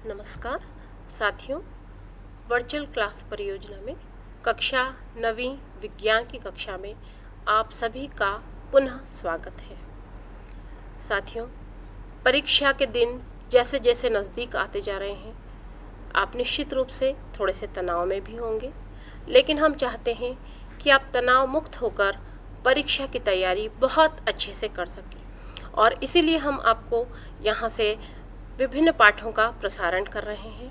नमस्कार साथियों, virtual class परियोजना में कक्षा 9वीं विज्ञान की कक्षा में आप सभी का पुनः स्वागत है। साथियों, परीक्षा के दिन जैसे जैसे नज़दीक आते जा रहे हैं, आप निश्चित रूप से थोड़े से तनाव में भी होंगे, लेकिन हम चाहते हैं कि आप तनाव मुक्त होकर परीक्षा की तैयारी बहुत अच्छे से कर सकें और इसीलिए हम आपको यहाँ से विभिन्न पाठों का प्रसारण कर रहे हैं।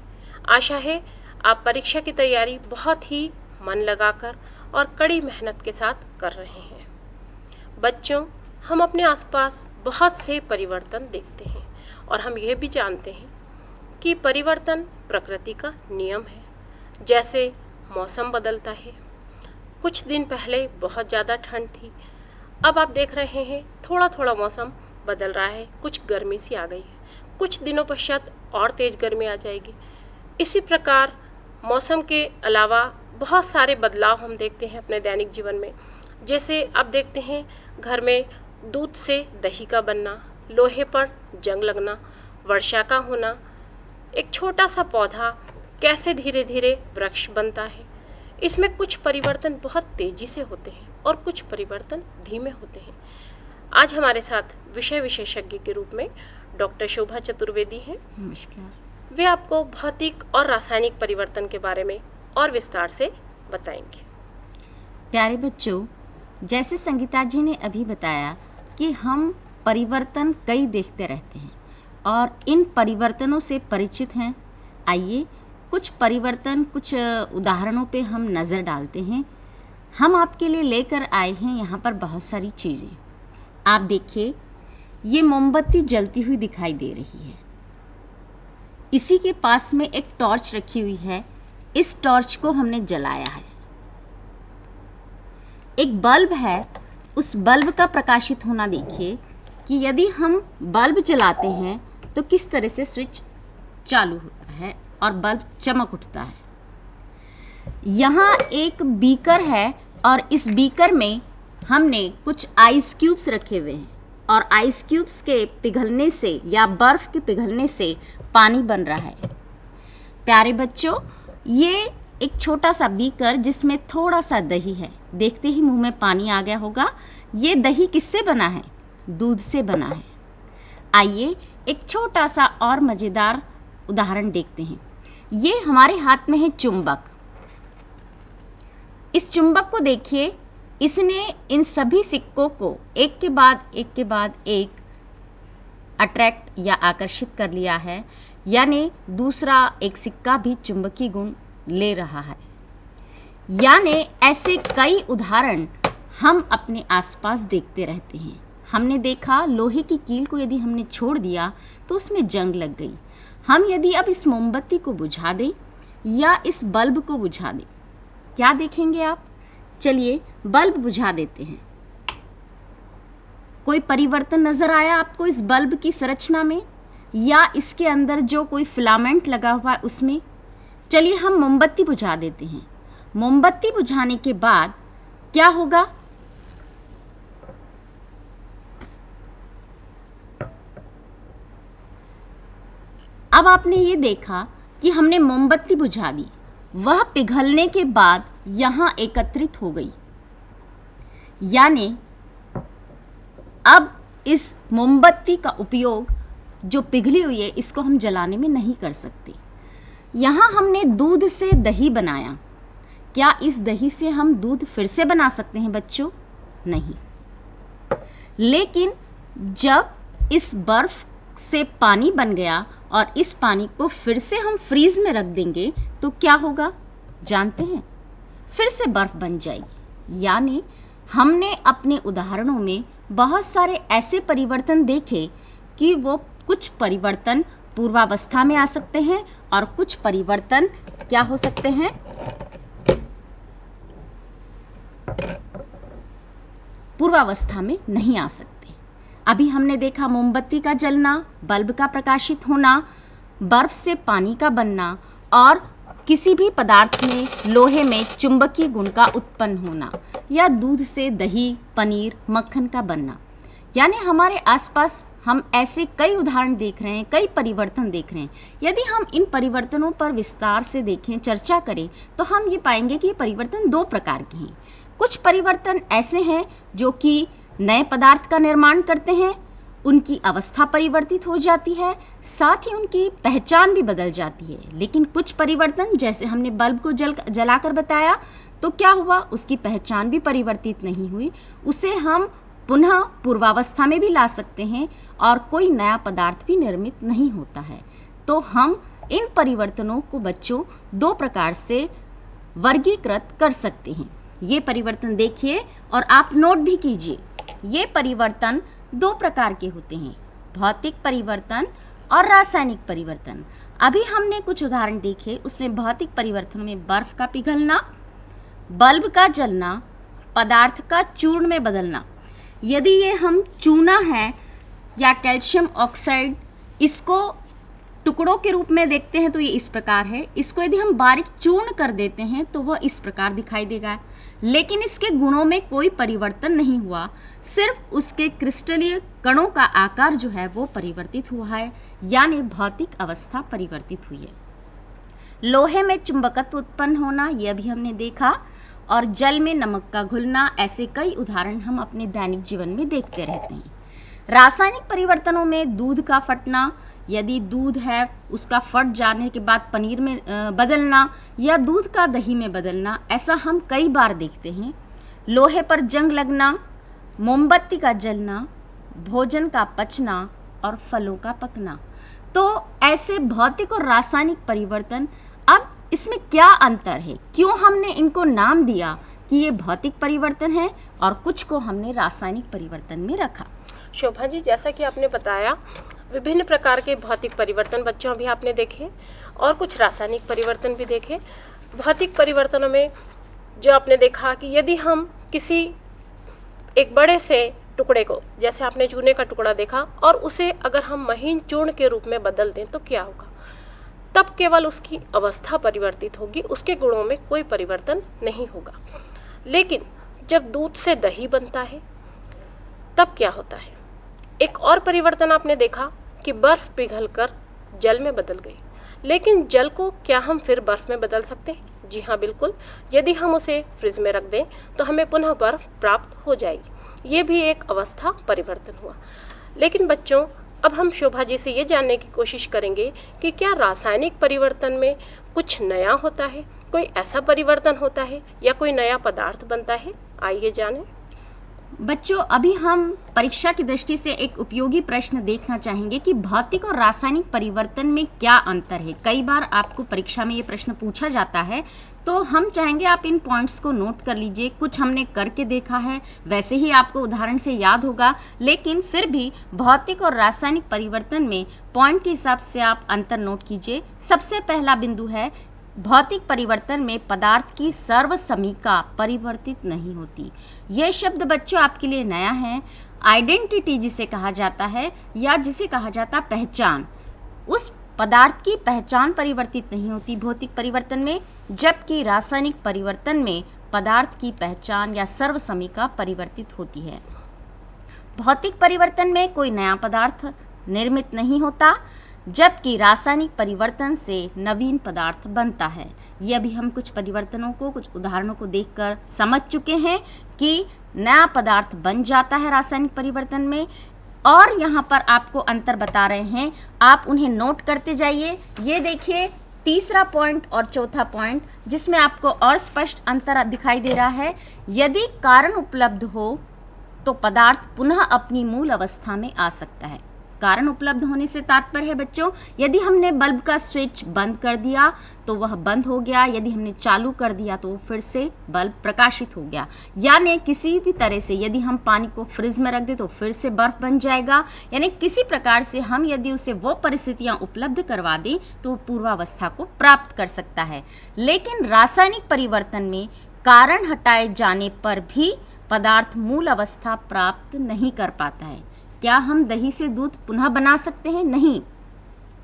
आशा है आप परीक्षा की तैयारी बहुत ही मन लगाकर और कड़ी मेहनत के साथ कर रहे हैं। बच्चों, हम अपने आसपास बहुत से परिवर्तन देखते हैं और हम यह भी जानते हैं कि परिवर्तन प्रकृति का नियम है। जैसे मौसम बदलता है, कुछ दिन पहले बहुत ज़्यादा ठंड थी, अब आप देख रहे हैं थोड़ा थोड़ा मौसम बदल रहा है, कुछ गर्मी सी आ गई है, कुछ दिनों पश्चात और तेज़ गर्मी आ जाएगी। इसी प्रकार मौसम के अलावा बहुत सारे बदलाव हम देखते हैं अपने दैनिक जीवन में। जैसे आप देखते हैं घर में दूध से दही का बनना, लोहे पर जंग लगना, वर्षा का होना, एक छोटा सा पौधा कैसे धीरे धीरे वृक्ष बनता है। इसमें कुछ परिवर्तन बहुत तेज़ी से होते हैं और कुछ परिवर्तन धीमे होते हैं। आज हमारे साथ विषय विशेषज्ञ के रूप में डॉक्टर शोभा चतुर्वेदी हैं। नमस्कार। वे आपको भौतिक और रासायनिक परिवर्तन के बारे में और विस्तार से बताएंगे। प्यारे बच्चों, जैसे संगीता जी ने अभी बताया कि हम परिवर्तन कई देखते रहते हैं और इन परिवर्तनों से परिचित हैं। आइए कुछ परिवर्तन, कुछ उदाहरणों पे हम नज़र डालते हैं। हम आपके लिए लेकर आए हैं यहाँ पर बहुत सारी चीज़ें। आप देखिए, ये मोमबत्ती जलती हुई दिखाई दे रही है। इसी के पास में एक टॉर्च रखी हुई है। इस टॉर्च को हमने जलाया है। एक बल्ब है, उस बल्ब का प्रकाशित होना देखिए कि यदि हम बल्ब जलाते हैं तो किस तरह से स्विच चालू होता है और बल्ब चमक उठता है। यहाँ एक बीकर है और इस बीकर में हमने कुछ आइस क्यूब्स रखे हुए हैं और आइस क्यूब्स के पिघलने से या बर्फ़ के पिघलने से पानी बन रहा है। प्यारे बच्चों, ये एक छोटा सा बीकर जिसमें थोड़ा सा दही है। देखते ही मुंह में पानी आ गया होगा। ये दही किससे बना है? दूध से बना है। आइए एक छोटा सा और मज़ेदार उदाहरण देखते हैं। ये हमारे हाथ में है चुंबक। इस चुंबक को देखिए, इसने इन सभी सिक्कों को एक के बाद एक अट्रैक्ट या आकर्षित कर लिया है, यानी दूसरा एक सिक्का भी चुंबकीय गुण ले रहा है। यानी ऐसे कई उदाहरण हम अपने आसपास देखते रहते हैं। हमने देखा लोहे की कील को यदि हमने छोड़ दिया तो उसमें जंग लग गई। हम यदि अब इस मोमबत्ती को बुझा दें या इस बल्ब को बुझा दें, क्या देखेंगे आप? चलिए बल्ब बुझा देते हैं। कोई परिवर्तन नज़र आया आपको इस बल्ब की संरचना में या इसके अंदर जो कोई फिलामेंट लगा हुआ है उसमें? चलिए हम मोमबत्ती बुझा देते हैं। मोमबत्ती बुझाने के बाद क्या होगा? अब आपने ये देखा कि हमने मोमबत्ती बुझा दी, वह पिघलने के बाद यहाँ एकत्रित हो गई। यानी अब इस मोमबत्ती का उपयोग जो पिघली हुई है इसको हम जलाने में नहीं कर सकते। यहाँ हमने दूध से दही बनाया। क्या इस दही से हम दूध फिर से बना सकते हैं बच्चों? नहीं। लेकिन जब इस बर्फ से पानी बन गया और इस पानी को फिर से हम फ्रीज में रख देंगे तो क्या होगा जानते हैं? फिर से बर्फ बन जाएगी। यानी हमने अपने उदाहरणों में बहुत सारे ऐसे परिवर्तन देखे कि वो कुछ परिवर्तन पूर्वावस्था में आ सकते हैं और कुछ परिवर्तन क्या हो सकते हैं? पूर्वावस्था में नहीं आ सकते। अभी हमने देखा मोमबत्ती का जलना, बल्ब का प्रकाशित होना, बर्फ से पानी का बनना और किसी भी पदार्थ में, लोहे में चुंबकीय गुण का उत्पन्न होना या दूध से दही, पनीर, मक्खन का बनना। यानी हमारे आसपास हम ऐसे कई उदाहरण देख रहे हैं, कई परिवर्तन देख रहे हैं। यदि हम इन परिवर्तनों पर विस्तार से देखें, चर्चा करें, तो हम ये पाएंगे कि ये परिवर्तन दो प्रकार के हैं। कुछ परिवर्तन ऐसे हैं जो कि नए पदार्थ का निर्माण करते हैं, उनकी अवस्था परिवर्तित हो जाती है, साथ ही उनकी पहचान भी बदल जाती है। लेकिन कुछ परिवर्तन, जैसे हमने बल्ब को जलाकर बताया, तो क्या हुआ, उसकी पहचान भी परिवर्तित नहीं हुई, उसे हम पुनः पूर्वावस्था में भी ला सकते हैं और कोई नया पदार्थ भी निर्मित नहीं होता है। तो हम इन परिवर्तनों को बच्चों दो प्रकार से वर्गीकृत कर सकते हैं। ये परिवर्तन देखिए और आप नोट भी कीजिए। ये परिवर्तन दो प्रकार के होते हैं, भौतिक परिवर्तन और रासायनिक परिवर्तन। अभी हमने कुछ उदाहरण देखे, उसमें भौतिक परिवर्तनों में बर्फ का पिघलना, बल्ब का जलना, पदार्थ का चूर्ण में बदलना। यदि ये हम चूना है या कैल्शियम ऑक्साइड, इसको टुकड़ों के रूप में देखते हैं तो ये इस प्रकार है। इसको यदि हम बारीक चूर्ण कर देते हैं तो वह इस प्रकार दिखाई देगा, लेकिन इसके गुणों में कोई परिवर्तन नहीं हुआ, सिर्फ उसके क्रिस्टलीय कणों का आकार जो है वो परिवर्तित हुआ है, यानी भौतिक अवस्था परिवर्तित हुई है। लोहे में चुंबकत्व उत्पन्न होना, यह भी हमने देखा, और जल में नमक का घुलना, ऐसे कई उदाहरण हम अपने दैनिक जीवन में देखते रहते हैं। रासायनिक परिवर्तनों में दूध का फटना, यदि दूध है उसका फट जाने के बाद पनीर में बदलना या दूध का दही में बदलना, ऐसा हम कई बार देखते हैं। लोहे पर जंग लगना, मोमबत्ती का जलना, भोजन का पचना और फलों का पकना। तो ऐसे भौतिक और रासायनिक परिवर्तन, अब इसमें क्या अंतर है, क्यों हमने इनको नाम दिया कि ये भौतिक परिवर्तन है और कुछ को हमने रासायनिक परिवर्तन में रखा? शोभा जी, जैसा कि आपने बताया, विभिन्न प्रकार के भौतिक परिवर्तन बच्चों भी आपने देखे और कुछ रासायनिक परिवर्तन भी देखे। भौतिक परिवर्तनों में जो आपने देखा कि यदि हम किसी एक बड़े से टुकड़े को, जैसे आपने चूने का टुकड़ा देखा, और उसे अगर हम महीन चूर्ण के रूप में बदल दें तो क्या होगा, तब केवल उसकी अवस्था परिवर्तित होगी, उसके गुणों में कोई परिवर्तन नहीं होगा। लेकिन जब दूध से दही बनता है तब क्या होता है, एक और परिवर्तन आपने देखा कि बर्फ पिघलकर जल में बदल गई। लेकिन जल को क्या हम फिर बर्फ में बदल सकते हैं? जी हाँ, बिल्कुल। यदि हम उसे फ्रिज में रख दें तो हमें पुनः बर्फ प्राप्त हो जाएगी। ये भी एक अवस्था परिवर्तन हुआ। लेकिन बच्चों, अब हम शोभा जी से ये जानने की कोशिश करेंगे कि क्या रासायनिक परिवर्तन में कुछ नया होता है, कोई ऐसा परिवर्तन होता है या कोई नया पदार्थ बनता है? आइए जानें। बच्चों, अभी हम परीक्षा की दृष्टि से एक उपयोगी प्रश्न देखना चाहेंगे कि भौतिक और रासायनिक परिवर्तन में क्या अंतर है। कई बार आपको परीक्षा में ये प्रश्न पूछा जाता है, तो हम चाहेंगे आप इन पॉइंट्स को नोट कर लीजिए। कुछ हमने करके देखा है, वैसे ही आपको उदाहरण से याद होगा, लेकिन फिर भी भौतिक और रासायनिक परिवर्तन में पॉइंट के हिसाब से आप अंतर नोट कीजिए। सबसे पहला बिंदु है, भौतिक परिवर्तन में पदार्थ की सर्वसमीका परिवर्तित नहीं होती। यह शब्द बच्चों आपके लिए नया है। आइडेंटिटी जिसे कहा जाता है या जिसे कहा जाता पहचान, उस पदार्थ की पहचान परिवर्तित नहीं होती भौतिक परिवर्तन में, जबकि रासायनिक परिवर्तन में पदार्थ की पहचान या सर्वसमीका परिवर्तित होती है। भौतिक परिवर्तन में कोई नया पदार्थ निर्मित नहीं होता, जबकि रासायनिक परिवर्तन से नवीन पदार्थ बनता है। यह भी हम कुछ परिवर्तनों को, कुछ उदाहरणों को देखकर समझ चुके हैं कि नया पदार्थ बन जाता है रासायनिक परिवर्तन में, और यहाँ पर आपको अंतर बता रहे हैं, आप उन्हें नोट करते जाइए। ये देखिए तीसरा पॉइंट और चौथा पॉइंट, जिसमें आपको और स्पष्ट अंतर दिखाई दे रहा है। यदि कारण उपलब्ध हो तो पदार्थ पुनः अपनी मूल अवस्था में आ सकता है। कारण उपलब्ध होने से तात्पर्य है बच्चों, यदि हमने बल्ब का स्विच बंद कर दिया तो वह बंद हो गया, यदि हमने चालू कर दिया तो फिर से बल्ब प्रकाशित हो गया। यानी किसी भी तरह से यदि हम पानी को फ्रिज में रख दें तो फिर से बर्फ बन जाएगा। यानी किसी प्रकार से हम यदि उसे वो परिस्थितियां उपलब्ध करवा दें तो पूर्वावस्था को प्राप्त कर सकता है। लेकिन रासायनिक परिवर्तन में कारण हटाए जाने पर भी पदार्थ मूल अवस्था प्राप्त नहीं कर पाता है। क्या हम दही से दूध पुनः बना सकते हैं? नहीं।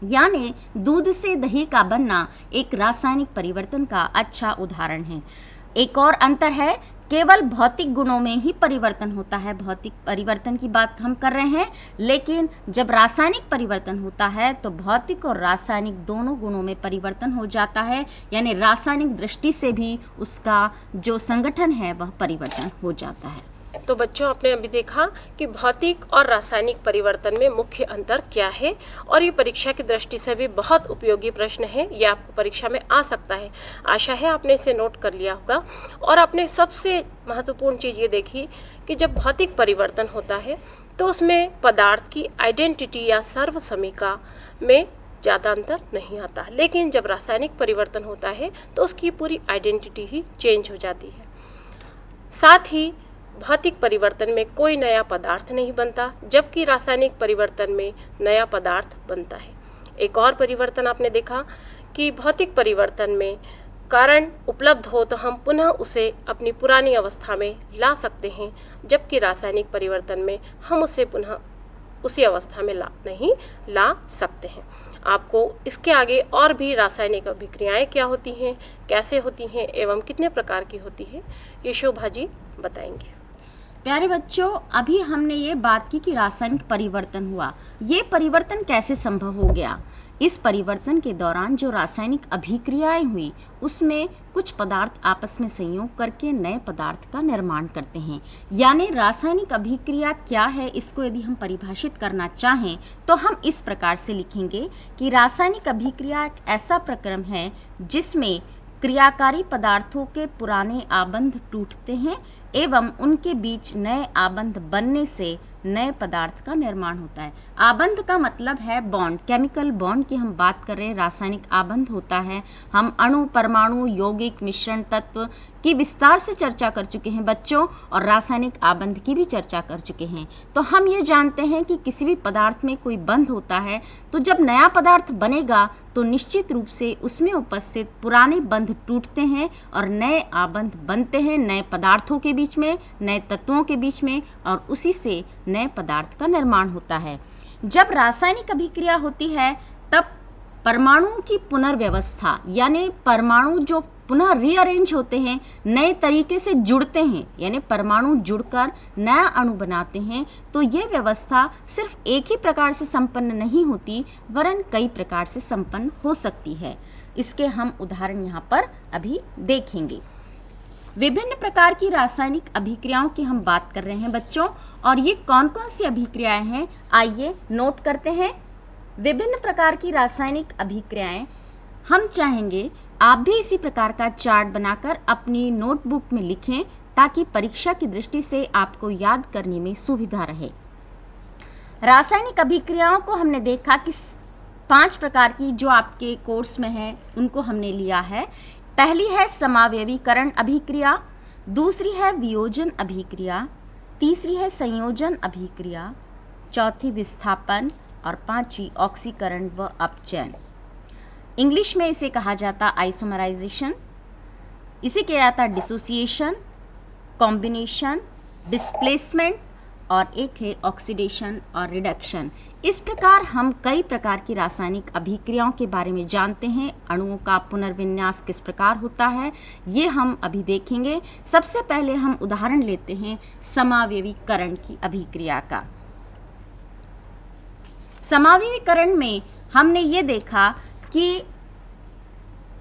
यानी दूध से दही का बनना एक रासायनिक परिवर्तन का अच्छा उदाहरण है। एक और अंतर है केवल भौतिक गुणों में ही परिवर्तन होता है, भौतिक परिवर्तन की बात हम कर रहे हैं। लेकिन जब रासायनिक परिवर्तन होता है तो भौतिक और रासायनिक दोनों गुणों में परिवर्तन हो जाता है, यानी रासायनिक दृष्टि से भी उसका जो संगठन है वह परिवर्तन हो जाता है। तो बच्चों, आपने अभी देखा कि भौतिक और रासायनिक परिवर्तन में मुख्य अंतर क्या है, और ये परीक्षा की दृष्टि से भी बहुत उपयोगी प्रश्न है। ये आपको परीक्षा में आ सकता है। आशा है आपने इसे नोट कर लिया होगा। और आपने सबसे महत्वपूर्ण चीज़ ये देखी कि जब भौतिक परिवर्तन होता है तो उसमें पदार्थ की आइडेंटिटी या सर्वसमीका में ज़्यादा अंतर नहीं आता, लेकिन जब रासायनिक परिवर्तन होता है तो उसकी पूरी आइडेंटिटी ही चेंज हो जाती है। साथ ही भौतिक परिवर्तन में कोई नया पदार्थ नहीं बनता, जबकि रासायनिक परिवर्तन में नया पदार्थ बनता है। एक और परिवर्तन आपने देखा कि भौतिक परिवर्तन में कारण उपलब्ध हो तो हम पुनः उसे अपनी पुरानी अवस्था में ला सकते हैं, जबकि रासायनिक परिवर्तन में हम उसे पुनः उसी अवस्था में नहीं ला सकते हैं। आपको इसके आगे और भी रासायनिक अभिक्रियाएं क्या होती हैं, कैसे होती हैं एवं कितने प्रकार की होती है, ये शोभा जी बताएंगे। प्यारे बच्चों, अभी हमने ये बात की कि रासायनिक परिवर्तन हुआ। ये परिवर्तन कैसे संभव हो गया? इस परिवर्तन के दौरान जो रासायनिक अभिक्रियाएं हुई उसमें कुछ पदार्थ आपस में संयोग करके नए पदार्थ का निर्माण करते हैं। यानी रासायनिक अभिक्रिया क्या है, इसको यदि हम परिभाषित करना चाहें तो हम इस प्रकार से लिखेंगे कि रासायनिक अभिक्रिया एक ऐसा प्रक्रम है जिसमें क्रियाकारी पदार्थों के पुराने आबंध टूटते हैं एवं उनके बीच नए आबंध बनने से नए पदार्थ का निर्माण होता है। आबंध का मतलब है बॉन्ड, केमिकल बॉन्ड की हम बात कर रहे हैं। रासायनिक आबंध होता है, हम अणु, परमाणु, यौगिक, मिश्रण तत्व की विस्तार से चर्चा कर चुके हैं बच्चों, और रासायनिक आबंध की भी चर्चा कर चुके हैं। तो हम ये जानते हैं कि किसी भी पदार्थ में कोई बंध होता है तो जब नया पदार्थ बनेगा तो निश्चित रूप से उसमें उपस्थित पुराने बंध टूटते हैं और नए आबंध बनते हैं, नए पदार्थों के बीच में, नए तत्वों के बीच में, और उसी से नए पदार्थ का निर्माण होता है। जब रासायनिक अभिक्रिया होती है तब परमाणुओं की पुनर्व्यवस्था, यानी परमाणु जो पुनः रीअरेंज होते हैं, नए तरीके से जुड़ते हैं, यानी परमाणु जुड़कर नया अणु बनाते हैं, तो ये व्यवस्था सिर्फ एक ही प्रकार से संपन्न नहीं होती वरन कई प्रकार से संपन्न हो सकती है। इसके हम उदाहरण यहाँ पर अभी देखेंगे। विभिन्न प्रकार की रासायनिक अभिक्रियाओं की हम बात कर रहे हैं बच्चों, और ये कौन कौन सी अभिक्रियाएं हैं आइए नोट करते हैं। विभिन्न प्रकार की रासायनिक अभिक्रियाएं हम चाहेंगे आप भी इसी प्रकार का चार्ट बनाकर अपनी नोटबुक में लिखें ताकि परीक्षा की दृष्टि से आपको याद करने में सुविधा रहे। रासायनिक अभिक्रियाओं को हमने देखा कि 5 प्रकार की जो आपके कोर्स में है उनको हमने लिया है। पहली है समावयवीकरण अभिक्रिया, दूसरी है वियोजन अभिक्रिया, तीसरी है संयोजन अभिक्रिया, चौथी विस्थापन और पांचवी ऑक्सीकरण व अपचयन। इंग्लिश में इसे कहा जाता आइसोमराइजेशन, इसे किया जाता डिसोसिएशन, कॉम्बिनेशन, डिस्प्लेसमेंट और एक है ऑक्सीडेशन और रिडक्शन। इस प्रकार हम कई प्रकार की रासायनिक अभिक्रियाओं के बारे में जानते हैं। अणुओं का पुनर्विन्यास किस प्रकार होता है ये हम अभी देखेंगे। सबसे पहले हम उदाहरण लेते हैं समावयवीकरण की अभिक्रिया का। समावयवीकरण में हमने ये देखा कि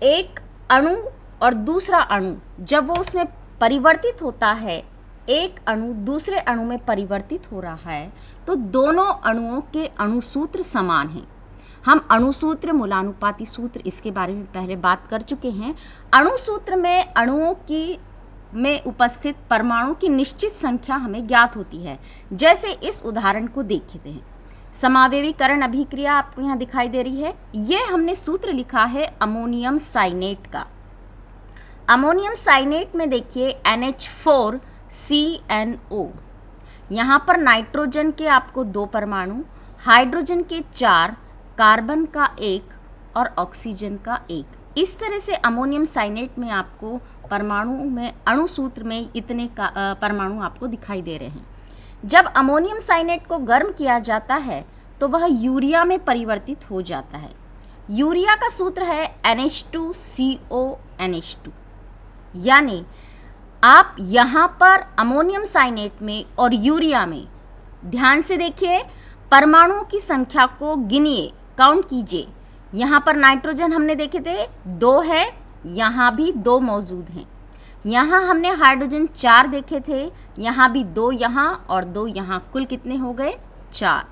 एक अणु और दूसरा अणु जब वो उसमें परिवर्तित होता है, एक अणु दूसरे अणु में परिवर्तित हो रहा है, तो दोनों अणुओं के अणुसूत्र समान हैं। हम अणुसूत्र, मूलानुपाती सूत्र, इसके बारे में पहले बात कर चुके हैं। अणुसूत्र में अणुओं की में उपस्थित परमाणु की निश्चित संख्या हमें ज्ञात होती है। जैसे इस उदाहरण को देखते हैं। समावयवीकरण अभिक्रिया आपको यहाँ दिखाई दे रही है। ये हमने सूत्र लिखा है अमोनियम साइनेट का। अमोनियम साइनेट में देखिए NH4CNO, यहाँ पर नाइट्रोजन के आपको 2 परमाणु, हाइड्रोजन के 4, कार्बन का 1 और ऑक्सीजन का 1। इस तरह से अमोनियम साइनेट में आपको परमाणु में, अणुसूत्र में इतने परमाणु आपको दिखाई दे रहे हैं। जब अमोनियम साइनेट को गर्म किया जाता है तो वह यूरिया में परिवर्तित हो जाता है। यूरिया का सूत्र है NH2CONH2, यानी आप यहाँ पर अमोनियम साइनेट में और यूरिया में ध्यान से देखिए, परमाणुओं की संख्या को गिनिए, काउंट कीजिए। यहाँ पर नाइट्रोजन हमने देखे थे 2 है, यहाँ भी 2 मौजूद हैं। यहाँ हमने हाइड्रोजन 4 देखे थे, यहाँ भी 2 यहाँ और 2 यहाँ, कुल कितने हो गए 4।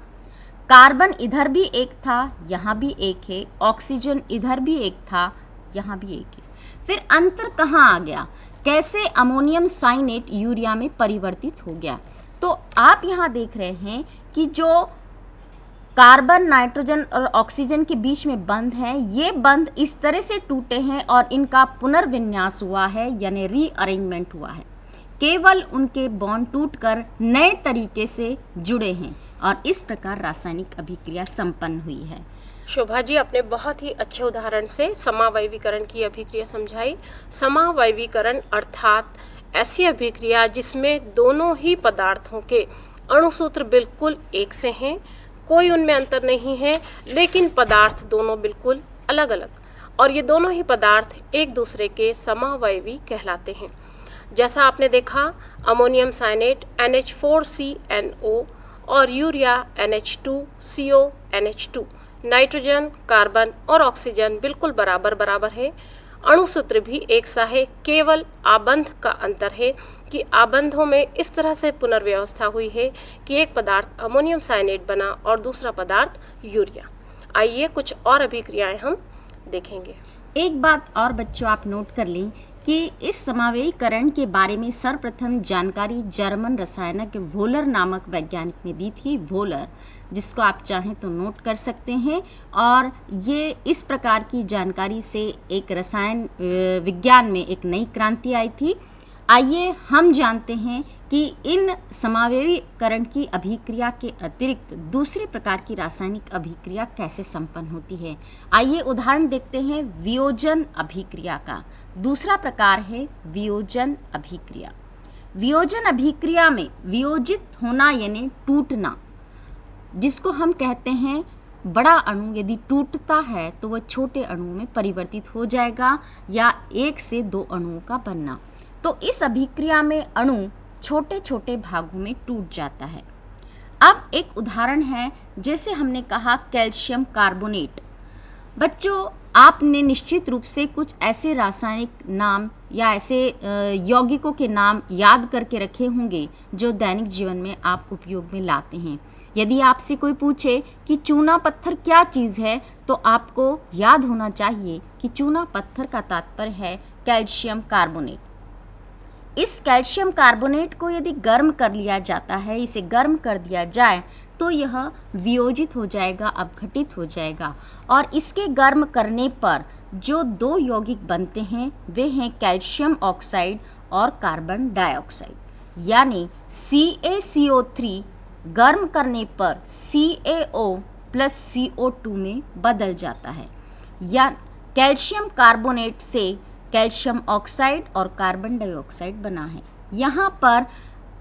कार्बन इधर भी एक था, यहाँ भी एक है, ऑक्सीजन इधर भी एक था, यहाँ भी एक है। फिर अंतर कहाँ आ गया, कैसे अमोनियम साइनेट यूरिया में परिवर्तित हो गया। तो आप यहाँ देख रहे हैं कि जो कार्बन, नाइट्रोजन और ऑक्सीजन के बीच में बंध है, ये बंध इस तरह से टूटे हैं और इनका पुनर्विन्यास हुआ है, यानी रीअरेंजमेंट हुआ है। केवल उनके बॉन्ड टूटकर नए तरीके से जुड़े हैं और इस प्रकार रासायनिक अभिक्रिया संपन्न हुई है। शोभा जी, आपने बहुत ही अच्छे उदाहरण से समावयवीकरण की अभिक्रिया समझाई। समावयवीकरण अर्थात ऐसी अभिक्रिया जिसमें दोनों ही पदार्थों के अणुसूत्र बिल्कुल एक से हैं, कोई उनमें अंतर नहीं है, लेकिन पदार्थ दोनों बिल्कुल अलग अलग, और ये दोनों ही पदार्थ एक दूसरे के समावयवी कहलाते हैं। जैसा आपने देखा, अमोनियम साइनेट NH4CNO और यूरिया NH2CONH2, नाइट्रोजन, कार्बन और ऑक्सीजन बिल्कुल बराबर बराबर है। अणुसूत्र भी एक सा है, केवल आबंध का अंतर है कि आबंधों में इस तरह से पुनर्व्यवस्था हुई है कि एक पदार्थ अमोनियम साइनेट बना और दूसरा पदार्थ यूरिया। आइए कुछ और अभिक्रियाएं हम देखेंगे। एक बात और बच्चों आप नोट कर लें कि इस समावेशीकरण के बारे में सर्वप्रथम जानकारी जर्मन रसायनज्ञ वोलर नामक वैज्ञानिक ने दी थी। वोलर, जिसको आप चाहें तो नोट कर सकते हैं, और ये इस प्रकार की जानकारी से एक रसायन विज्ञान में एक नई क्रांति आई थी। आइए हम जानते हैं कि इन समावेशीकरण की अभिक्रिया के अतिरिक्त दूसरे प्रकार की रासायनिक अभिक्रिया कैसे संपन्न होती है। आइए उदाहरण देखते हैं वियोजन अभिक्रिया का। दूसरा प्रकार है वियोजन अभिक्रिया। वियोजन अभिक्रिया में वियोजित होना यानी टूटना, जिसको हम कहते हैं बड़ा अणु यदि टूटता है तो वह छोटे अणुओं में परिवर्तित हो जाएगा, या 1 से 2 अणुओं का बनना। तो इस अभिक्रिया में अणु छोटे छोटे भागों में टूट जाता है। अब एक उदाहरण है, जैसे हमने कहा कैल्शियम कार्बोनेट। बच्चों, आपने निश्चित रूप से कुछ ऐसे रासायनिक नाम या ऐसे यौगिकों के नाम याद करके रखे होंगे जो दैनिक जीवन में आप उपयोग में लाते हैं। यदि आपसे कोई पूछे कि चूना पत्थर क्या चीज़ है, तो आपको याद होना चाहिए कि चूना पत्थर का तात्पर्य है कैल्शियम कार्बोनेट। इस कैल्शियम कार्बोनेट को यदि गर्म कर लिया जाता है, इसे गर्म कर दिया जाए, तो यह वियोजित हो जाएगा, अपघटित हो जाएगा, और इसके गर्म करने पर जो 2 यौगिक बनते हैं वे हैं कैल्शियम ऑक्साइड और कार्बन डाइऑक्साइड, यानी CaCO3 गर्म करने पर CaO प्लस CO2 में बदल जाता है। या कैल्शियम कार्बोनेट से कैल्शियम ऑक्साइड और कार्बन डाइऑक्साइड बना है। यहाँ पर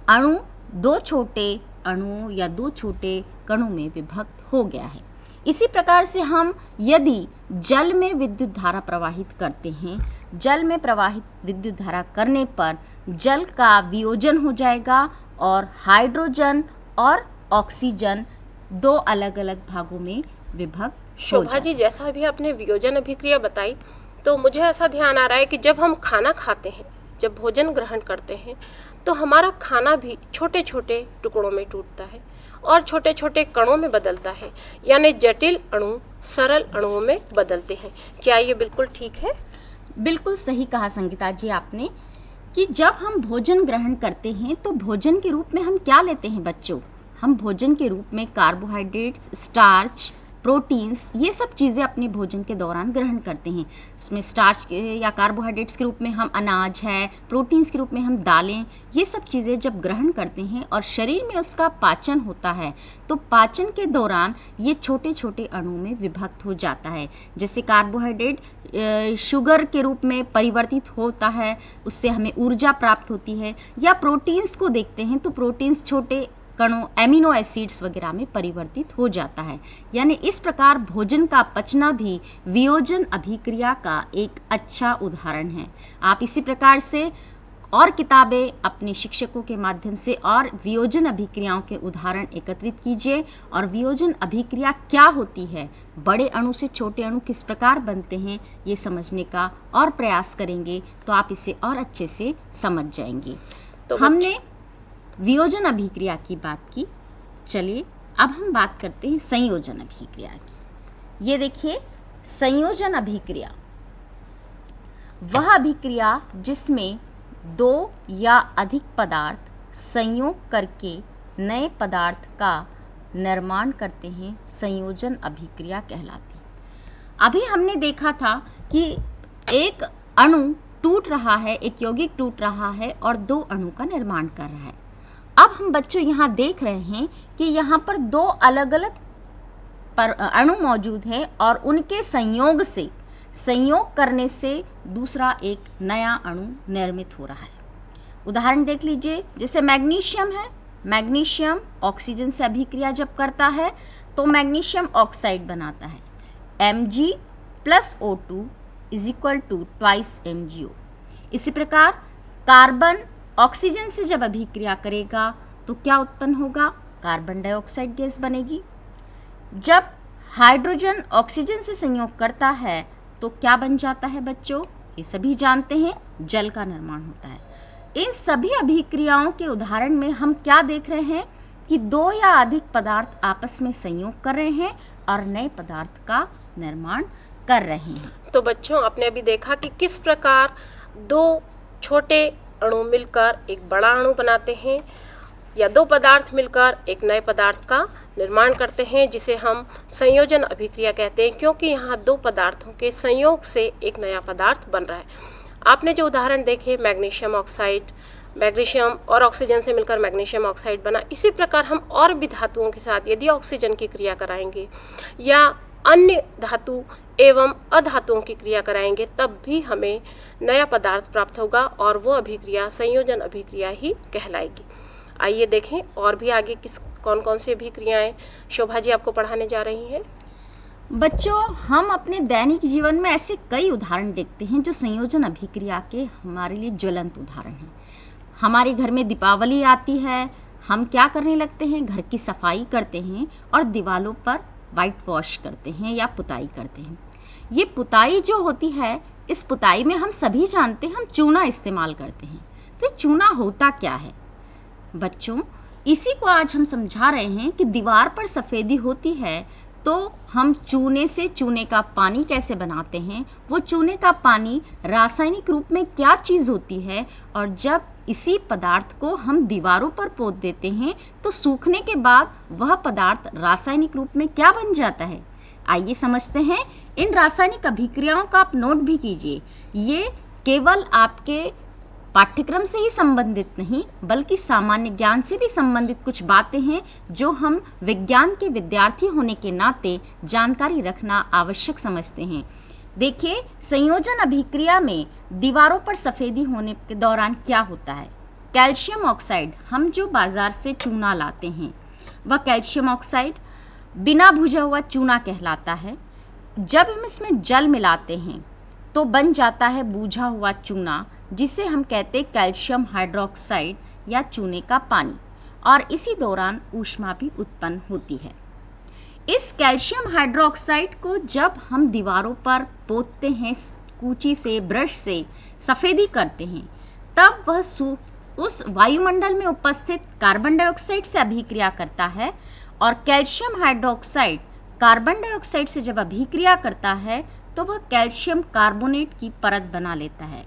अणु 2 छोटे अणुओं या 2 छोटे कणों में विभक्त हो गया है। इसी प्रकार से हम यदि जल में विद्युत धारा प्रवाहित करते हैं, जल में प्रवाहित विद्युत धारा करने पर जल का वियोजन हो जाएगा और हाइड्रोजन और ऑक्सीजन 2 अलग अलग भागों में विभक्त हो शोभा जी, जैसा भी आपने वियोजन अभिक्रिया बताई, तो मुझे ऐसा ध्यान आ रहा है कि जब हम खाना खाते हैं, जब भोजन ग्रहण करते हैं, तो हमारा खाना भी छोटे छोटे टुकड़ों में टूटता है और छोटे छोटे कणों में बदलता है, यानी जटिल अणु सरल अणुओं में बदलते हैं। क्या ये बिल्कुल ठीक है? बिल्कुल सही कहा संगीता जी आपने कि जब हम भोजन ग्रहण करते हैं तो भोजन के रूप में हम क्या लेते हैं बच्चों? हम भोजन के रूप में कार्बोहाइड्रेट्स, स्टार्च, प्रोटीन्स, ये सब चीज़ें अपने भोजन के दौरान ग्रहण करते हैं। इसमें स्टार्च या कार्बोहाइड्रेट्स के रूप में हम अनाज है, प्रोटीन्स के रूप में हम दालें, ये सब चीज़ें जब ग्रहण करते हैं और शरीर में उसका पाचन होता है, तो पाचन के दौरान ये छोटे छोटे अणु में विभक्त हो जाता है। जैसे कार्बोहाइड्रेट शुगर के रूप में परिवर्तित होता है, उससे हमें ऊर्जा प्राप्त होती है। या प्रोटीन्स को देखते हैं तो प्रोटीन्स छोटे कणों, एमिनो एसिड्स वगैरह में परिवर्तित हो जाता है। यानी इस प्रकार भोजन का पचना भी वियोजन अभिक्रिया का एक अच्छा उदाहरण है। आप इसी प्रकार से और किताबें अपने शिक्षकों के माध्यम से और वियोजन अभिक्रियाओं के उदाहरण एकत्रित कीजिए और वियोजन अभिक्रिया क्या होती है, बड़े अणु से छोटे अणु किस प्रकार बनते हैं, ये समझने का और प्रयास करेंगे तो आप इसे और अच्छे से समझ जाएंगे। तो हमने वियोजन अभिक्रिया की बात की, चलिए अब हम बात करते हैं संयोजन अभिक्रिया की। ये देखिए, संयोजन अभिक्रिया वह अभिक्रिया जिसमें दो या अधिक पदार्थ संयोग करके नए पदार्थ का निर्माण करते हैं, संयोजन अभिक्रिया कहलाती है। अभी हमने देखा था कि एक अणु टूट रहा है, एक यौगिक टूट रहा है और दो अणु का निर्माण कर रहा है। अब हम बच्चों यहाँ देख रहे हैं कि यहाँ पर दो अलग अलग अणु मौजूद हैं और उनके संयोग करने से दूसरा एक नया अणु निर्मित हो रहा है। उदाहरण देख लीजिए, जैसे मैग्नीशियम है, मैग्नीशियम ऑक्सीजन से अभिक्रिया जब करता है तो मैग्नीशियम ऑक्साइड बनाता है, Mg + O2 = 2 MgO। इसी प्रकार कार्बन ऑक्सीजन से जब अभिक्रिया करेगा तो क्या उत्पन्न होगा, कार्बन डाइऑक्साइड गैस बनेगी। जब हाइड्रोजन ऑक्सीजन से संयोग करता है तो क्या बन जाता है बच्चों, ये सभी जानते हैं, जल का निर्माण होता है। इन सभी अभिक्रियाओं के उदाहरण में हम क्या देख रहे हैं कि दो या अधिक पदार्थ आपस में संयोग कर रहे हैं और नए पदार्थ का निर्माण कर रहे हैं। तो बच्चों, आपने अभी देखा कि किस प्रकार दो छोटे अणु मिलकर एक बड़ा अणु बनाते हैं या दो पदार्थ मिलकर एक नए पदार्थ का निर्माण करते हैं, जिसे हम संयोजन अभिक्रिया कहते हैं, क्योंकि यहाँ दो पदार्थों के संयोग से एक नया पदार्थ बन रहा है। आपने जो उदाहरण देखे, मैग्नीशियम ऑक्साइड, मैग्नीशियम और ऑक्सीजन से मिलकर मैग्नीशियम ऑक्साइड बना। इसी प्रकार हम और भी धातुओं के साथ यदि ऑक्सीजन की क्रिया कराएंगे या अन्य धातु एवं अधातुओं की क्रिया कराएंगे तब भी हमें नया पदार्थ प्राप्त होगा और वो अभिक्रिया संयोजन अभिक्रिया ही कहलाएगी। आइए देखें और भी आगे कौन कौन सी अभिक्रियाएं शोभा जी आपको पढ़ाने जा रही हैं। बच्चों, हम अपने दैनिक जीवन में ऐसे कई उदाहरण देखते हैं जो संयोजन अभिक्रिया के हमारे लिए ज्वलंत उदाहरण हैं। हमारे घर में दीपावली आती है, हम क्या करने लगते हैं, घर की सफाई करते हैं और दीवारों पर वाइट वॉश करते हैं या पुताई करते हैं। ये पुताई जो होती है, इस पुताई में हम सभी जानते हैं हम चूना इस्तेमाल करते हैं। तो ये चूना होता क्या है बच्चों, इसी को आज हम समझा रहे हैं कि दीवार पर सफ़ेदी होती है तो हम चूने से चूने का पानी कैसे बनाते हैं, वो चूने का पानी रासायनिक रूप में क्या चीज़ होती है, और जब इसी पदार्थ को हम दीवारों पर पोत देते हैं तो सूखने के बाद वह पदार्थ रासायनिक रूप में क्या बन जाता है। आइए समझते हैं। इन रासायनिक अभिक्रियाओं का आप नोट भी कीजिए। ये केवल आपके पाठ्यक्रम से ही संबंधित नहीं बल्कि सामान्य ज्ञान से भी संबंधित कुछ बातें हैं जो हम विज्ञान के विद्यार्थी होने के नाते जानकारी रखना आवश्यक समझते हैं। देखिए, संयोजन अभिक्रिया में दीवारों पर सफ़ेदी होने के दौरान क्या होता है। कैल्शियम ऑक्साइड, हम जो बाज़ार से चूना लाते हैं वह कैल्शियम ऑक्साइड बिना भुजा हुआ चूना कहलाता है। जब हम इसमें जल मिलाते हैं तो बन जाता है बूझा हुआ चूना, जिसे हम कहते हैं कैल्शियम हाइड्रोक्साइड या चूने का पानी, और इसी दौरान ऊष्मा भी उत्पन्न होती है। इस कैल्शियम हाइड्रोक्साइड को जब हम दीवारों पर पोतते हैं, कूची से, ब्रश से सफ़ेदी करते हैं, तब वह उस वायुमंडल में उपस्थित कार्बन डाइऑक्साइड से अभिक्रिया करता है और कैल्शियम हाइड्रोक्साइड कार्बन डाइऑक्साइड से जब अभिक्रिया करता है तो वह कैल्शियम कार्बोनेट की परत बना लेता है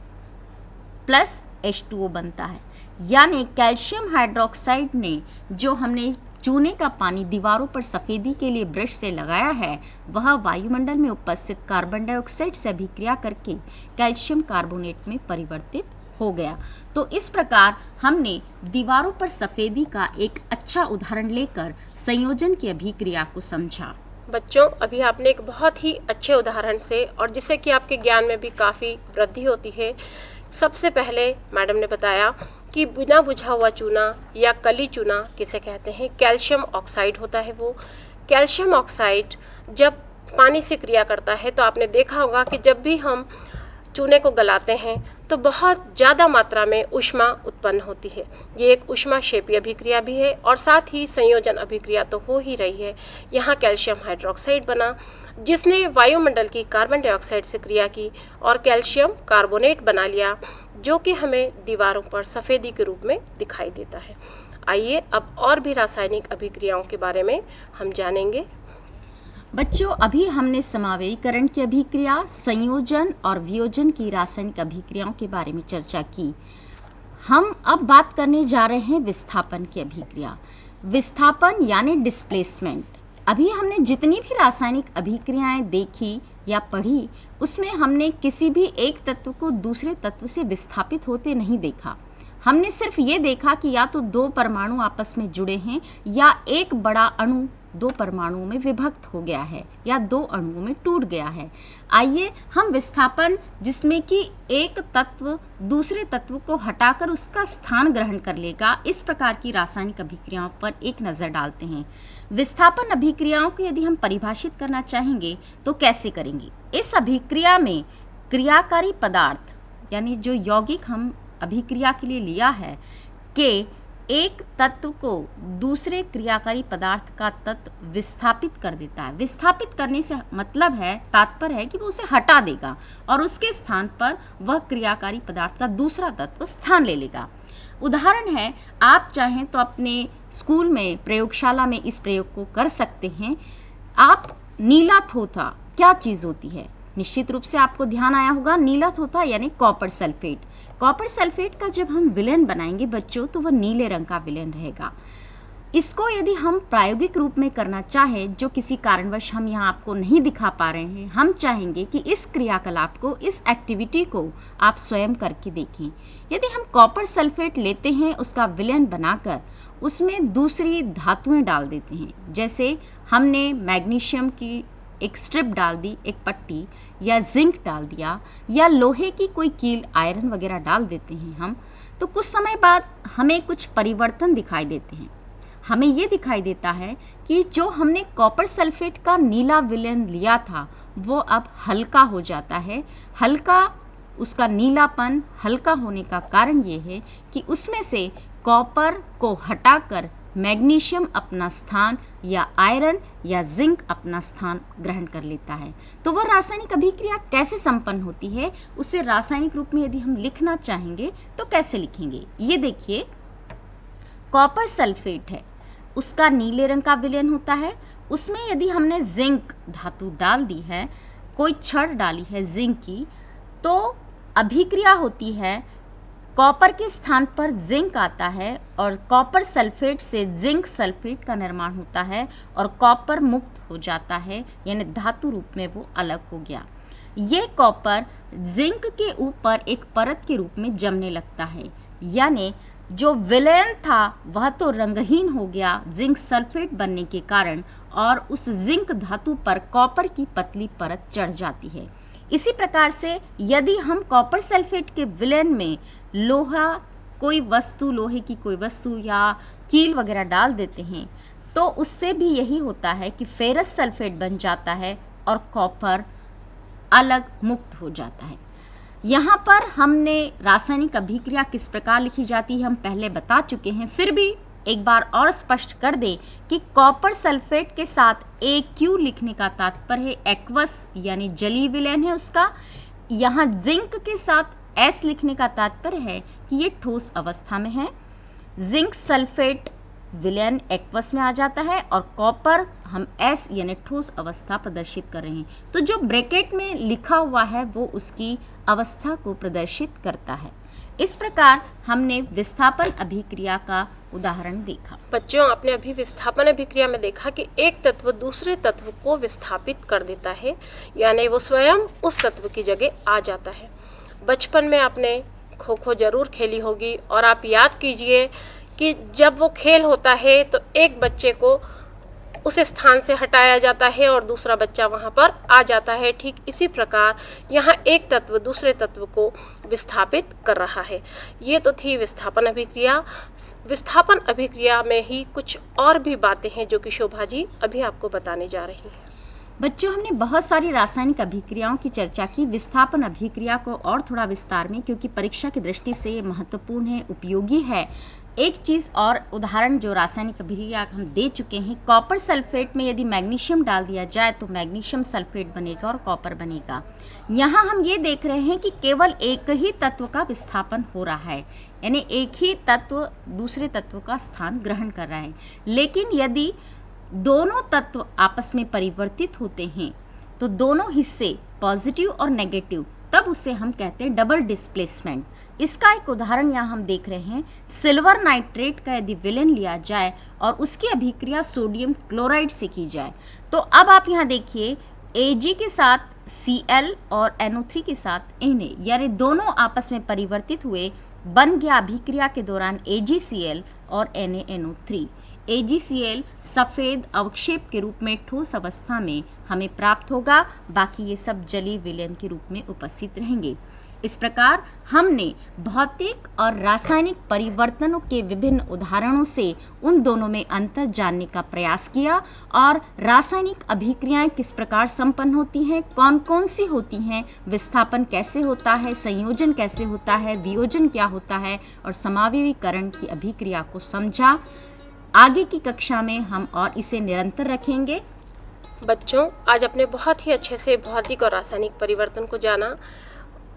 प्लस H2O बनता है। यानी कैल्शियम हाइड्रोक्साइड ने जो हमने चूने का पानी दीवारों पर सफ़ेदी के लिए ब्रश से लगाया है, वह वायुमंडल में उपस्थित कार्बन डाइऑक्साइड से अभिक्रिया करके कैल्शियम कार्बोनेट में परिवर्तित हो गया। तो इस प्रकार हमने दीवारों पर सफ़ेदी का एक अच्छा उदाहरण लेकर संयोजन की अभिक्रिया को समझा। बच्चों, अभी आपने एक बहुत ही अच्छे उदाहरण से और जिससे कि आपके ज्ञान में भी काफ़ी वृद्धि होती है। सबसे पहले मैडम ने बताया कि बिना बुझा हुआ चूना या कली चूना किसे कहते हैं, कैल्शियम ऑक्साइड होता है। वो कैल्शियम ऑक्साइड जब पानी से क्रिया करता है तो आपने देखा होगा कि जब भी हम चूने को गलाते हैं तो बहुत ज़्यादा मात्रा में ऊष्मा उत्पन्न होती है। ये एक ऊष्माक्षेपीय अभिक्रिया भी है और साथ ही संयोजन अभिक्रिया तो हो ही रही है। यहाँ कैल्शियम हाइड्रोक्साइड बना जिसने वायुमंडल की कार्बन डाइऑक्साइड से क्रिया की और कैल्शियम कार्बोनेट बना लिया, जो कि हमें दीवारों पर सफ़ेदी के रूप में दिखाई देता है। आइए अब और भी रासायनिक अभिक्रियाओं के बारे में हम जानेंगे। बच्चों, अभी हमने समावेयीकरण की अभिक्रिया, संयोजन और वियोजन की रासायनिक अभिक्रियाओं के बारे में चर्चा की। हम अब बात करने जा रहे हैं विस्थापन की अभिक्रिया। विस्थापन यानी डिस्प्लेसमेंट। अभी हमने जितनी भी रासायनिक अभिक्रियाएं देखी या पढ़ी, उसमें हमने किसी भी एक तत्व को दूसरे तत्व से विस्थापित होते नहीं देखा। हमने सिर्फ ये देखा कि या तो दो परमाणु आपस में जुड़े हैं या एक बड़ा अणु दो परमाणुओं में विभक्त हो गया है या दो अणुओं में टूट गया है। आइए हम विस्थापन, जिसमें कि एक तत्व दूसरे तत्व को हटाकर उसका स्थान ग्रहण कर लेगा, इस प्रकार की रासायनिक अभिक्रियाओं पर एक नज़र डालते हैं। विस्थापन अभिक्रियाओं को यदि हम परिभाषित करना चाहेंगे तो कैसे करेंगे? इस अभिक्रिया में क्रियाकारी पदार्थ, यानी जो यौगिक हम अभिक्रिया के लिए लिया है, के एक तत्व को दूसरे क्रियाकारी पदार्थ का तत्व विस्थापित कर देता है। विस्थापित करने से मतलब है, तात्पर्य है कि वो उसे हटा देगा और उसके स्थान पर वह क्रियाकारी पदार्थ का दूसरा तत्व स्थान ले लेगा। उदाहरण है, आप चाहें तो अपने स्कूल में प्रयोगशाला में इस प्रयोग को कर सकते हैं। आप नीला थोथा क्या चीज़ होती है? निश्चित रूप से आपको ध्यान आया होगा, नीला थोथा यानी कॉपर सल्फेट। कॉपर सल्फेट का जब हम विलयन बनाएंगे बच्चों, तो वह नीले रंग का विलयन रहेगा। इसको यदि हम प्रायोगिक रूप में करना चाहें, जो किसी कारणवश हम यहाँ आपको नहीं दिखा पा रहे हैं, हम चाहेंगे कि इस क्रियाकलाप को, इस एक्टिविटी को आप स्वयं करके देखें। यदि हम कॉपर सल्फेट लेते हैं, उसका विलयन बनाकर उसमें दूसरी धातुएं डाल देते हैं, जैसे हमने मैग्नीशियम की एक स्ट्रिप डाल दी, एक पट्टी, या जिंक डाल दिया, या लोहे की कोई कील, आयरन वगैरह डाल देते हैं हम, तो कुछ समय बाद हमें कुछ परिवर्तन दिखाई देते हैं। हमें ये दिखाई देता है कि जो हमने कॉपर सल्फेट का नीला विलयन लिया था वो अब हल्का हो जाता है। हल्का, उसका नीलापन हल्का होने का कारण ये है कि उसमें से कॉपर को हटाकर मैग्नीशियम अपना स्थान या आयरन या जिंक अपना स्थान ग्रहण कर लेता है। तो वह रासायनिक अभिक्रिया कैसे संपन्न होती है, उसे रासायनिक रूप में यदि हम लिखना चाहेंगे तो कैसे लिखेंगे? ये देखिए, कॉपर सल्फेट है, उसका नीले रंग का विलयन होता है। उसमें यदि हमने जिंक धातु डाल दी है, कोई छड़ डाली है जिंक की, तो अभिक्रिया होती है, कॉपर के स्थान पर जिंक आता है और कॉपर सल्फेट से जिंक सल्फेट का निर्माण होता है और कॉपर मुक्त हो जाता है, यानी धातु रूप में वो अलग हो गया। ये कॉपर जिंक के ऊपर एक परत के रूप में जमने लगता है, यानी जो विलयन था वह तो रंगहीन हो गया जिंक सल्फेट बनने के कारण, और उस जिंक धातु पर कॉपर की पतली परत चढ़ जाती है। इसी प्रकार से यदि हम कॉपर सल्फेट के विलयन में लोहा, कोई वस्तु, लोहे की कोई वस्तु या कील वगैरह डाल देते हैं, तो उससे भी यही होता है कि फेरस सल्फेट बन जाता है और कॉपर अलग मुक्त हो जाता है। यहाँ पर हमने रासायनिक अभिक्रिया किस प्रकार लिखी जाती है हम पहले बता चुके हैं, फिर भी एक बार और स्पष्ट कर दें कि कॉपर सल्फेट के साथ AQ लिखने का तात्पर्य है एक्वस, यानी जलीय विलयन है उसका। यहाँ जिंक के साथ S लिखने का तात्पर्य है कि ये ठोस अवस्था में है। जिंक सल्फेट विलयन एक्वस में आ जाता है और कॉपर हम S यानी ठोस अवस्था प्रदर्शित कर रहे हैं। तो जो ब्रैकेट में लिखा हुआ है वो उसकी अवस्था को प्रदर्शित करता है। इस प्रकार हमने विस्थापन अभिक्रिया का उदाहरण देखा। बच्चों, आपने अभी विस्थापन अभिक्रिया में देखा कि एक तत्व दूसरे तत्व को विस्थापित कर देता है, यानी वो स्वयं उस तत्व की जगह आ जाता है। बचपन में आपने खो खो जरूर खेली होगी और आप याद कीजिए कि जब वो खेल होता है तो एक बच्चे को उस स्थान से हटाया जाता है और दूसरा बच्चा वहाँ पर आ जाता है। ठीक इसी प्रकार यहाँ एक तत्व दूसरे तत्व को विस्थापित कर रहा है। ये तो थी विस्थापन अभिक्रिया। विस्थापन अभिक्रिया में ही कुछ और भी बातें हैं जो कि शोभा जी अभी आपको बताने जा रही हैं। बच्चों, हमने बहुत सारी रासायनिक अभिक्रियाओं की चर्चा की। विस्थापन अभिक्रिया को और थोड़ा विस्तार में, क्योंकि परीक्षा की दृष्टि से ये महत्वपूर्ण है, उपयोगी है। एक चीज़ और उदाहरण जो रासायनिक अभिक्रिया हम दे चुके हैं, कॉपर सल्फेट में यदि मैग्नीशियम डाल दिया जाए तो मैग्नीशियम सल्फेट बनेगा और कॉपर बनेगा। यहाँ हम ये देख रहे हैं कि केवल एक ही तत्व का विस्थापन हो रहा है, यानी एक ही तत्व दूसरे तत्व का स्थान ग्रहण कर रहा है। लेकिन यदि दोनों तत्व आपस में परिवर्तित होते हैं तो दोनों हिस्से पॉजिटिव और नेगेटिव, तब उसे हम कहते हैं डबल डिस्प्लेसमेंट। इसका एक उदाहरण यहाँ हम देख रहे हैं। सिल्वर नाइट्रेट का यदि विलेन लिया जाए और उसकी अभिक्रिया सोडियम क्लोराइड से की जाए, तो अब आप यहाँ देखिए Ag के साथ Cl और NO3 के साथ Na, यानी दोनों आपस में परिवर्तित हुए, बन गया अभिक्रिया के दौरान AgCl और NaNO3। AgCl सफ़ेद अवक्षेप के रूप में ठोस अवस्था में हमें प्राप्त होगा, बाकी ये सब जलीय विलयन के रूप में उपस्थित रहेंगे। इस प्रकार हमने भौतिक और रासायनिक परिवर्तनों के विभिन्न उदाहरणों से उन दोनों में अंतर जानने का प्रयास किया और रासायनिक अभिक्रियाएं किस प्रकार संपन्न होती हैं, कौन कौन सी होती हैं, विस्थापन कैसे होता है, संयोजन कैसे होता है, वियोजन क्या होता है और समावयवीकरण की अभिक्रिया को समझा। आगे की कक्षा में हम और इसे निरंतर रखेंगे। बच्चों, आज आपने बहुत ही अच्छे से भौतिक और रासायनिक परिवर्तन को जाना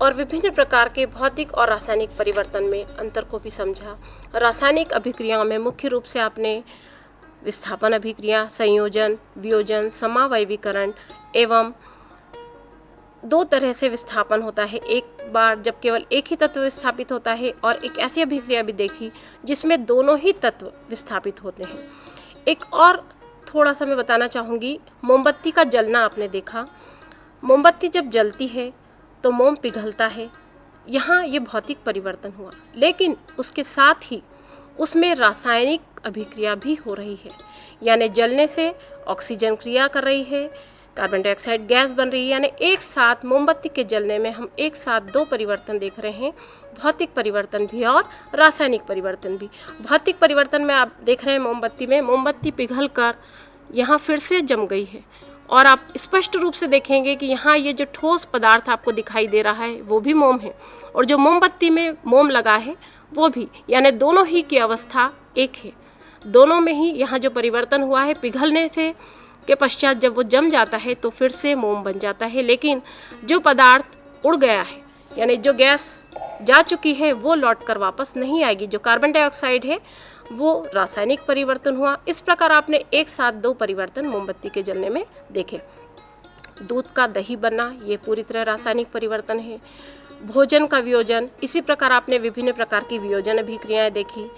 और विभिन्न प्रकार के भौतिक और रासायनिक परिवर्तन में अंतर को भी समझा। रासायनिक अभिक्रियाओं में मुख्य रूप से आपने विस्थापन अभिक्रिया, संयोजन, वियोजन, समावयवीकरण एवं दो तरह से विस्थापन होता है। एक बार जब केवल एक ही तत्व विस्थापित होता है और एक ऐसी अभिक्रिया भी देखी जिसमें दोनों ही तत्व विस्थापित होते हैं। एक और थोड़ा सा मैं बताना चाहूँगी, मोमबत्ती का जलना आपने देखा। मोमबत्ती जब जलती है तो मोम पिघलता है, यहाँ ये भौतिक परिवर्तन हुआ, लेकिन उसके साथ ही उसमें रासायनिक अभिक्रिया भी हो रही है, यानी जलने से ऑक्सीजन क्रिया कर रही है, कार्बन डाइऑक्साइड गैस बन रही है, यानी एक साथ मोमबत्ती के जलने में हम एक साथ दो परिवर्तन देख रहे हैं, भौतिक परिवर्तन भी और रासायनिक परिवर्तन भी। भौतिक परिवर्तन में आप देख रहे हैं मोमबत्ती में मोमबत्ती पिघल कर यहाँ फिर से जम गई है और आप स्पष्ट रूप से देखेंगे कि यहाँ ये जो ठोस पदार्थ आपको दिखाई दे रहा है वो भी मोम है और जो मोमबत्ती में मोम लगा है वो भी, यानी दोनों ही की अवस्था एक है। दोनों में ही यहाँ जो परिवर्तन हुआ है, पिघलने से के पश्चात जब वो जम जाता है तो फिर से मोम बन जाता है, लेकिन जो पदार्थ उड़ गया है, यानी जो गैस जा चुकी है, वो लौट कर वापस नहीं आएगी। जो कार्बन डाइऑक्साइड है वो रासायनिक परिवर्तन हुआ। इस प्रकार आपने एक साथ दो परिवर्तन मोमबत्ती के जलने में देखे। दूध का दही बनना, ये पूरी तरह रासायनिक परिवर्तन है। भोजन का वियोजन, इसी प्रकार आपने विभिन्न प्रकार की वियोजन अभिक्रियाएं देखी।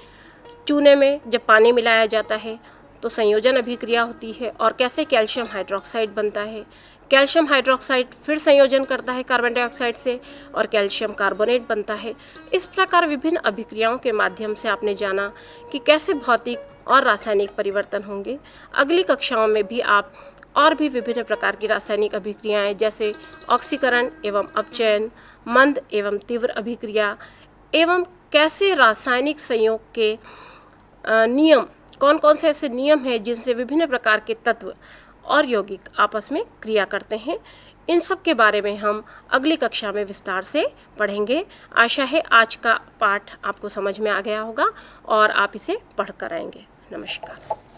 चूने में जब पानी मिलाया जाता है तो संयोजन अभिक्रिया होती है और कैसे कैल्शियम हाइड्रोक्साइड बनता है। कैल्शियम हाइड्रोक्साइड फिर संयोजन करता है कार्बन डाइऑक्साइड से और कैल्शियम कार्बोनेट बनता है। इस प्रकार विभिन्न अभिक्रियाओं के माध्यम से आपने जाना कि कैसे भौतिक और रासायनिक परिवर्तन होंगे। अगली कक्षाओं में भी आप और भी विभिन्न प्रकार की रासायनिक अभिक्रियाएं जैसे ऑक्सीकरण एवं अपचयन, मंद एवं तीव्र अभिक्रिया एवं कैसे रासायनिक संयोग के नियम, कौन कौन से ऐसे नियम हैं जिनसे विभिन्न प्रकार के तत्व और यौगिक आपस में क्रिया करते हैं, इन सब के बारे में हम अगली कक्षा में विस्तार से पढ़ेंगे। आशा है आज का पाठ आपको समझ में आ गया होगा और आप इसे पढ़ कर आएंगे। नमस्कार।